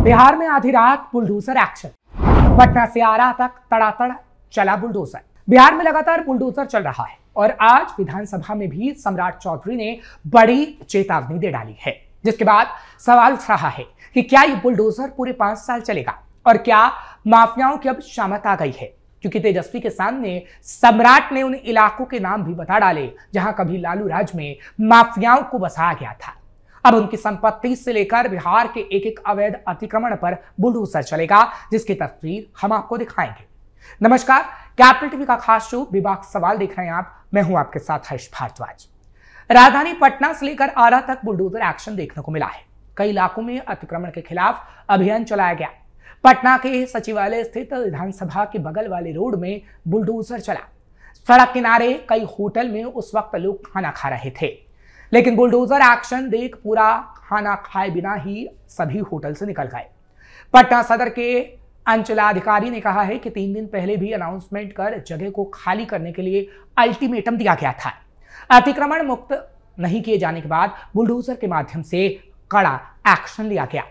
बिहार में आधी रात बुलडोजर एक्शन। पटना से आरा तक तड़ातड़ चला बुलडोजर। बिहार में लगातार बुलडोजर चल रहा है और आज विधानसभा में भी सम्राट चौधरी ने बड़ी चेतावनी दे डाली है, जिसके बाद सवाल उठ रहा है कि क्या ये बुलडोजर पूरे 5 साल चलेगा और क्या माफियाओं की अब शामत आ गई है, क्योंकि तेजस्वी के सामने सम्राट ने उन इलाकों के नाम भी बता डाले जहां कभी लालू राज में माफियाओं को बसाया गया था। अब उनकी संपत्ति से लेकर बिहार के एक एक अवैध अतिक्रमण पर बुलडोजर चलेगा, जिसकी तस्वीर हम आपको दिखाएंगे। नमस्कार, कैपिटल टीवी का खास शो विवाद सवाल देख रहे हैं आप। मैं हूं आपके साथ हर्ष भारद्वाज। राजधानी पटना से लेकर आरा तक बुलडोजर एक्शन देखने को मिला है। कई इलाकों में अतिक्रमण के खिलाफ अभियान चलाया गया। पटना के सचिवालय स्थित विधानसभा के बगल वाले रोड में बुलडोजर चला। सड़क किनारे कई होटल में उस वक्त लोग खाना खा रहे थे, लेकिन बुलडोजर एक्शन देख पूरा खाना खाए बिना ही सभी होटल से निकल गए। पटना सदर के अंचलाधिकारी ने कहा है कि 3 दिन पहले भी अनाउंसमेंट कर जगह को खाली करने के लिए अल्टीमेटम दिया गया था। अतिक्रमण मुक्त नहीं किए जाने के बाद बुलडोजर के माध्यम से कड़ा एक्शन लिया गया।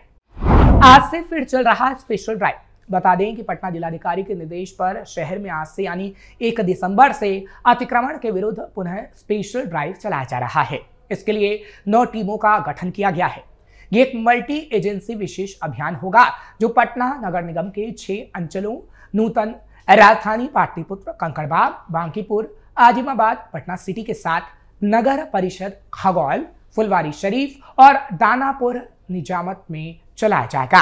आज से फिर चल रहा स्पेशल ड्राइव। बता दें कि पटना जिलाधिकारी के निर्देश पर शहर में आज से यानी 1 दिसंबर से अतिक्रमण के विरुद्ध पुनः स्पेशल ड्राइव चलाया जा रहा है। इसके लिए 9 टीमों का गठन किया गया है। ये एक मल्टी एजेंसी विशेष अभियान होगा जो पटना नगर निगम के 6 अंचलों नूतन, राजधानी, पाटलिपुत्र, कंकड़बाग, बांकीपुर, आजिमाबाद, पटना सिटी के साथ नगर परिषद खगौल, फुलवारी शरीफ और दानापुर निजामत में चलाया जाएगा।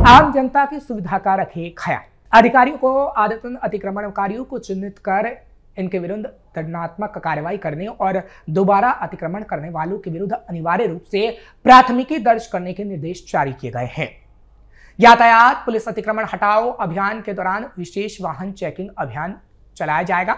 आम जनता की सुविधा का रखे ख्याल। अधिकारियों को आदतन अतिक्रमणकारियों को चिन्हित कर इनके विरुद्ध दंडात्मक कार्रवाई करने और दोबारा अतिक्रमण करने वालों के विरुद्ध अनिवार्य रूप से प्राथमिकी दर्ज करने के निर्देश जारी किए गए हैं। यातायात पुलिस अतिक्रमण हटाओ अभियान के दौरान विशेष वाहन चेकिंग अभियान चलाया जाएगा।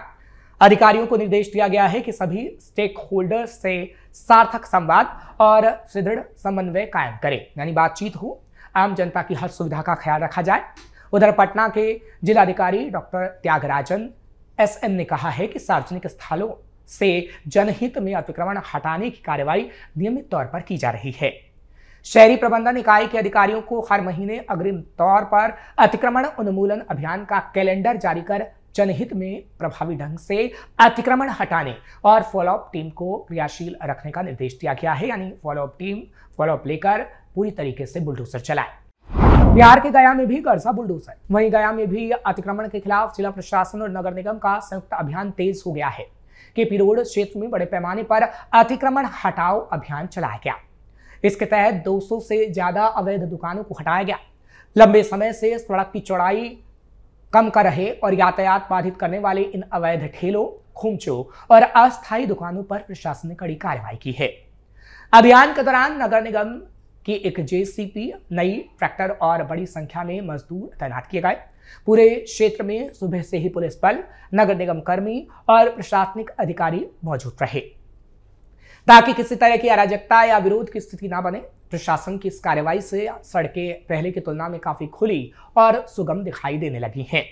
अधिकारियों को निर्देश दिया गया है कि सभी स्टेक होल्डर्स से सार्थक संवाद और सुदृढ़ समन्वय कायम करें, यानी बातचीत हो, आम जनता की हर सुविधा का ख्याल रखा जाए। उधर पटना के जिलाधिकारी डॉक्टर त्यागराजन SM ने कहा है कि सार्वजनिक स्थलों से जनहित में अतिक्रमण हटाने की कार्रवाई नियमित तौर पर की जा रही है। शहरी प्रबंधन इकाई के अधिकारियों को हर महीने अग्रिम तौर पर अतिक्रमण उन्मूलन अभियान का कैलेंडर जारी कर जनहित में प्रभावी ढंग से अतिक्रमण हटाने और फॉलोअप टीम को क्रियाशील रखने का निर्देश दिया गया है, यानी फॉलोअप टीम फॉलोअप लेकर पूरी तरीके से बुलडोजर चलाए। बिहार के गया में भी गर्जा बुलडोजर। वहीं गया में भी अतिक्रमण के खिलाफ जिला प्रशासन और नगर निगम का संयुक्त अभियान तेज हो गया है। केपी रोड क्षेत्र में बड़े पैमाने पर अतिक्रमण हटाओ अभियान चलाया गया। इसके तहत 200 से ज्यादा अवैध दुकानों को हटाया गया। लंबे समय से सड़क की चौड़ाई कम कर रहे और यातायात बाधित करने वाले इन अवैध ठेलों, खुमचों और अस्थायी दुकानों पर प्रशासन ने कड़ी कार्रवाई की है। अभियान के दौरान नगर निगम की एक JCP, नई ट्रैक्टर और बड़ी संख्या में मजदूर तैनात किए गए। पूरे क्षेत्र में सुबह से ही पुलिस बल, नगर निगम कर्मी और प्रशासनिक अधिकारी मौजूद रहे ताकि किसी तरह की अराजकता या विरोध की स्थिति न बने। प्रशासन की इस कार्रवाई से सड़कें पहले की तुलना में काफी खुली और सुगम दिखाई देने लगी हैं।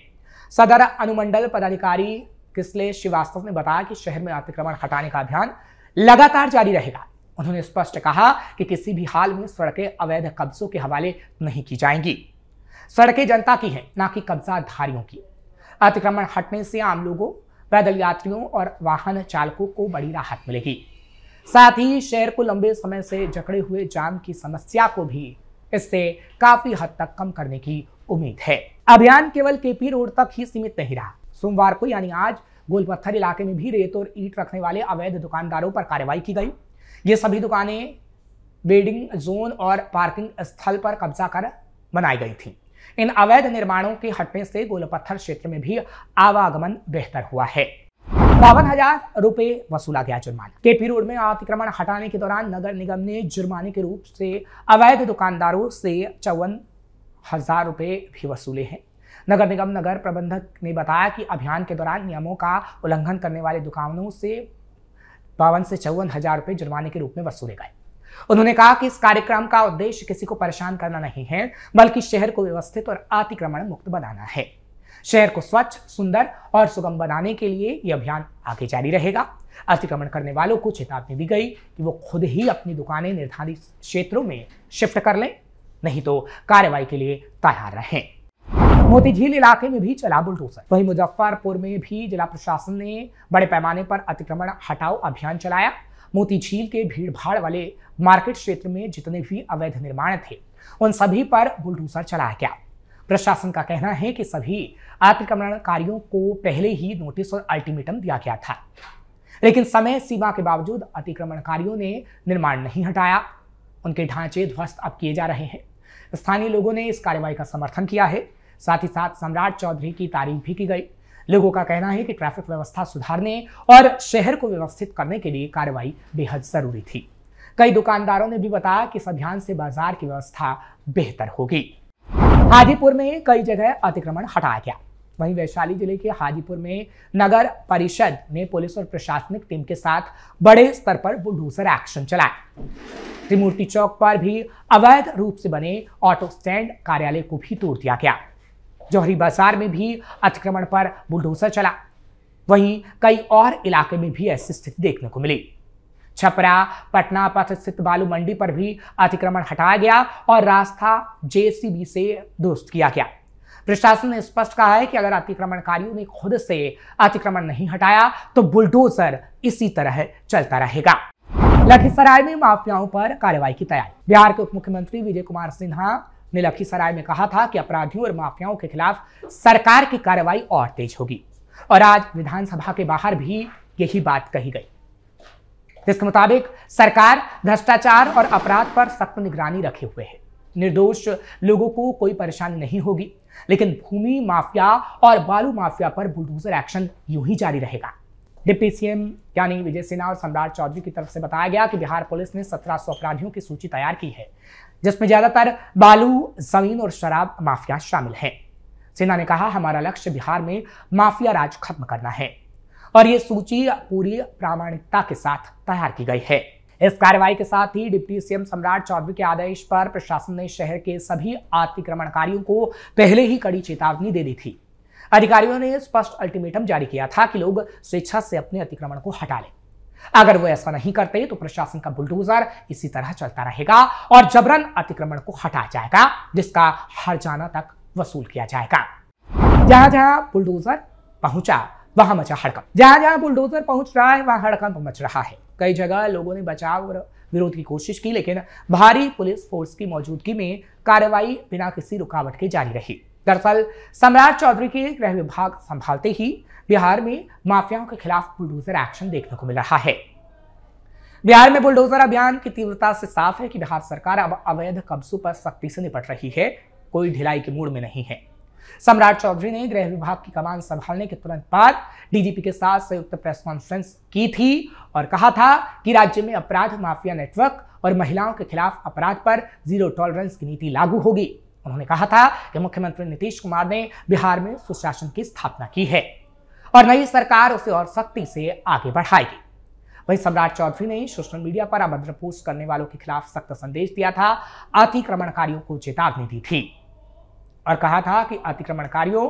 सदर अनुमंडल पदाधिकारी किसले श्रीवास्तव ने बताया कि शहर में अतिक्रमण हटाने का अभियान लगातार जारी रहेगा। उन्होंने स्पष्ट कहा कि किसी भी हाल में सड़कें अवैध कब्जों के हवाले नहीं की जाएंगी। सड़कें जनता की हैं, ना कि कब्जाधारियों की। अतिक्रमण हटने से आम लोगों, पैदल यात्रियों और वाहन चालकों को बड़ी राहत मिलेगी। साथ ही शहर को लंबे समय से जकड़े हुए जाम की समस्या को भी इससे काफी हद तक कम करने की उम्मीद है। अभियान केवल केपी रोड तक ही सीमित नहीं रहा। सोमवार को यानी आज गोलपत्थर इलाके में भी रेत और ईंट रखने वाले अवैध दुकानदारों पर कार्रवाई की गई। ये सभी दुकानें वेडिंग जोन और पार्किंग स्थल पर कब्जा कर बनाई गई थी। इन अवैध निर्माणों के हटने से गोलपत्थर क्षेत्र में भी आवागमन बेहतर हुआ है। 52,000 रुपए वसूला गया जुर्माना। केपी रोड में अतिक्रमण हटाने के दौरान नगर निगम ने जुर्माने के रूप से अवैध दुकानदारों से 54,000 रुपए भी वसूले हैं। नगर निगम नगर प्रबंधक ने बताया कि अभियान के दौरान नियमों का उल्लंघन करने वाले दुकानों से 52 से 54,000 रुपए जुर्माने के रूप में वसूले गए। उन्होंने कहा कि इस कार्यक्रम का उद्देश्य किसी को परेशान करना नहीं है, बल्कि शहर को व्यवस्थित और अतिक्रमण मुक्त बनाना है। शहर को स्वच्छ, सुंदर और सुगम बनाने के लिए यह अभियान आगे जारी रहेगा। अतिक्रमण करने वालों को चेतावनी दी गई कि वो खुद ही अपनी दुकानें निर्धारित क्षेत्रों में शिफ्ट कर लें नहीं तो कार्रवाई के लिए तैयार रहें। मोतीझील इलाके में भी चला बुलडोजर। वहीं मुजफ्फरपुर में भी जिला प्रशासन ने बड़े पैमाने पर अतिक्रमण हटाओ अभियान चलाया। मोतीझील के भीड़ भाड़ वाले मार्केट क्षेत्र में जितने भी अवैध निर्माण थे उन सभी पर बुलडोजर चलाया गया। प्रशासन का कहना है कि सभी अतिक्रमणकारियों को पहले ही नोटिस और अल्टीमेटम दिया गया था, लेकिन समय सीमा के बावजूद अतिक्रमणकारियों ने निर्माण नहीं हटाया। उनके ढांचे ध्वस्त अब किए जा रहे हैं। स्थानीय लोगों ने इस कार्रवाई का समर्थन किया है। साथ ही साथ सम्राट चौधरी की तारीफ भी की गई। लोगों का कहना है कि ट्रैफिक व्यवस्था सुधारने और शहर को व्यवस्थित करने के लिए कार्रवाई बेहद जरूरी थी। कई दुकानदारों ने भी बताया कि इस अभियान से बाजार की व्यवस्था बेहतर होगी। हाजीपुर में कई जगह अतिक्रमण हटाया गया। वहीं वैशाली जिले के हाजीपुर में नगर परिषद ने पुलिस और प्रशासनिक टीम के साथ बड़े स्तर पर बुलडोजर एक्शन चलाया। त्रिमूर्ति चौक पर भी अवैध रूप से बने ऑटो स्टैंड कार्यालय को भी तोड़ दिया गया। जौहरी बाजार में भी अतिक्रमण पर बुलडोजर चला। वहीं कई और इलाके में भी ऐसी स्थिति देखने को मिली। छपरा पटना पथ स्थित बालू मंडी पर भी अतिक्रमण हटाया गया और रास्ता जेसीबी से दुरुस्त किया गया। प्रशासन ने स्पष्ट कहा है कि अगर अतिक्रमणकारियों ने खुद से अतिक्रमण नहीं हटाया तो बुलडोजर इसी तरह चलता रहेगा। लखीसराय में माफियाओं पर कार्रवाई की तैयारी। बिहार के उप मुख्यमंत्री विजय कुमार सिन्हा ने लखीसराय में कहा था कि अपराधियों और माफियाओं के खिलाफ सरकार की कार्रवाई और तेज होगी, और आज विधानसभा के बाहर भी यही बात कही गई। इसके मुताबिक सरकार भ्रष्टाचार और अपराध पर सख्त निगरानी रखे हुए है। निर्दोष लोगों को कोई परेशानी नहीं होगी, लेकिन भूमि माफिया और बालू माफिया पर बुलडोजर एक्शन यूं ही जारी रहेगा। डिप्टी सीएम यानी विजय सिन्हा और सम्राट चौधरी की तरफ से बताया गया कि बिहार पुलिस ने 1700 अपराधियों की सूची तैयार की है, जिसमें ज्यादातर बालू, जमीन और शराब माफिया शामिल हैं। सिन्हा ने कहा, हमारा लक्ष्य बिहार में माफिया राज खत्म करना है और ये सूची पूरी प्रामाणिकता के साथ तैयार की गई है। इस कार्रवाई के साथ ही डिप्टी सीएम सम्राट चौधरी के आदेश पर प्रशासन ने शहर के सभी अतिक्रमणकारियों को पहले ही कड़ी चेतावनी दे दी थी। अधिकारियों ने स्पष्ट अल्टीमेटम जारी किया था कि लोग स्वेच्छा से अपने अतिक्रमण को हटा लें। अगर वो ऐसा नहीं करते तो प्रशासन का बुलडोजर इसी तरह चलता रहेगा और जबरन अतिक्रमण को हटाया जाएगा, जिसका हर्जाना तक वसूल किया जाएगा। जहां जहां बुलडोजर पहुंचा वहां मचा हड़कंप। जहां जहां बुलडोजर पहुंच रहा है वहां हड़कंप मच रहा है। कई जगह लोगों ने बचाव और विरोध की कोशिश की, लेकिन भारी पुलिस फोर्स की मौजूदगी में कार्रवाई बिना किसी रुकावट के जारी रही। दरअसल सम्राट चौधरी के गृह विभाग संभालते ही बिहार में माफियाओं के खिलाफ बुलडोजर एक्शन देखने को मिल रहा है। बिहार में बुलडोजर अभियान की तीव्रता से साफ है कि बिहार सरकार अब अवैध कब्जों पर सख्ती से निपट रही है, कोई ढिलाई के मूड में नहीं है। सम्राट चौधरी ने गृह विभाग की कमान संभालने के तुरंत बाद डीजीपी के साथ संयुक्त प्रेस कॉन्फ्रेंस की थी और कहा था कि राज्य में अपराध, माफिया नेटवर्क और महिलाओं के खिलाफ अपराध पर जीरो टॉलरेंस की नीति लागू होगी। उन्होंने कहा था कि मुख्यमंत्री नीतीश कुमार ने बिहार में सुशासन की स्थापना की है और नई सरकार उसे और सख्ती से आगे बढ़ाएगी। वहीं सम्राट चौधरी ने सोशल मीडिया पर अभद्र पोस्ट करने वालों के खिलाफ सख्त संदेश दिया था, अतिक्रमणकारियों को चेतावनी दी थी और कहा था कि अतिक्रमणकारियों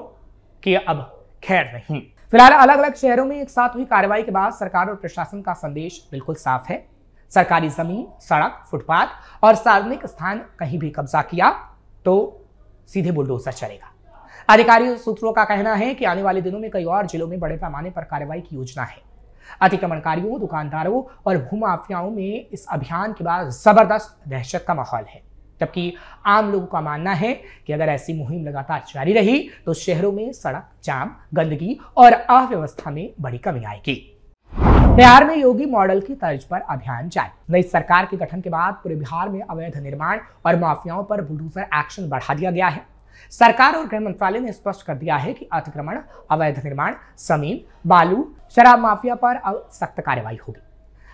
की अब खैर नहीं। फिलहाल अलग अलग शहरों में एक साथ हुई कार्रवाई के बाद सरकार और प्रशासन का संदेश बिल्कुल साफ है। सरकारी जमीन, सड़क, फुटपाथ और सार्वजनिक स्थान कहीं भी कब्जा किया तो सीधे बुलडोजर चलेगा। अधिकारी सूत्रों का कहना है कि आने वाले दिनों में कई और जिलों में बड़े पैमाने पर कार्रवाई की योजना है। अतिक्रमणकारियों, दुकानदारों और भूमाफियाओं में इस अभियान के बाद जबरदस्त दहशत का माहौल है, जबकि आम लोगों का मानना है कि अगर ऐसी मुहिम लगातार जारी रही तो शहरों में सड़क जाम, गंदगी और अव्यवस्था में बड़ी कमी आएगी। बिहार में योगी मॉडल की तर्ज पर अभियान जारी। नई सरकार के गठन के बाद पूरे बिहार में अवैध निर्माण और माफियाओं पर बुलडोजर एक्शन बढ़ा दिया गया है। सरकार और गृह मंत्रालय ने स्पष्ट कर दिया है कि अतिक्रमण, अवैध निर्माण, जमीन, बालू, शराब माफिया पर अब सख्त कार्रवाई होगी।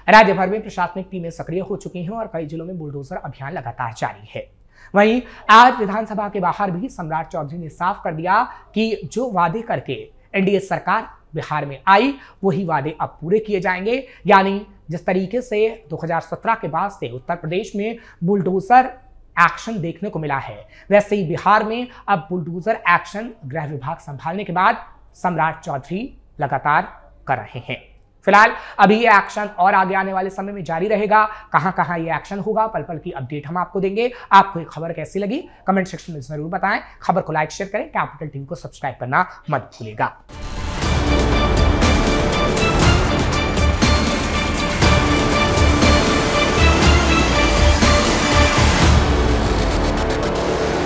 राज्य भर में प्रशासनिक टीमें सक्रिय हो चुकी हैं और कई जिलों में बुलडोजर अभियान लगातार जारी है। वहीं आज विधानसभा के बाहर भी सम्राट चौधरी ने साफ कर दिया कि जो वादे करके एनडीए सरकार बिहार में आई वही वादे अब पूरे किए जाएंगे। यानी जिस तरीके से 2017 के बाद से उत्तर प्रदेश में बुलडोजर एक्शन देखने को मिला है, वैसे ही बिहार में अब बुलडोजर एक्शन गृह विभाग संभालने के बाद सम्राट चौधरी लगातार कर रहे हैं। फिलहाल अभी ये एक्शन और आगे आने वाले समय में जारी रहेगा। कहां कहां ये एक्शन होगा, पल पल की अपडेट हम आपको देंगे। आपको ये खबर कैसी लगी कमेंट सेक्शन में जरूर बताएं। खबर को लाइक शेयर करें, कैपिटल टीवी को सब्सक्राइब करना मत भूलिएगा।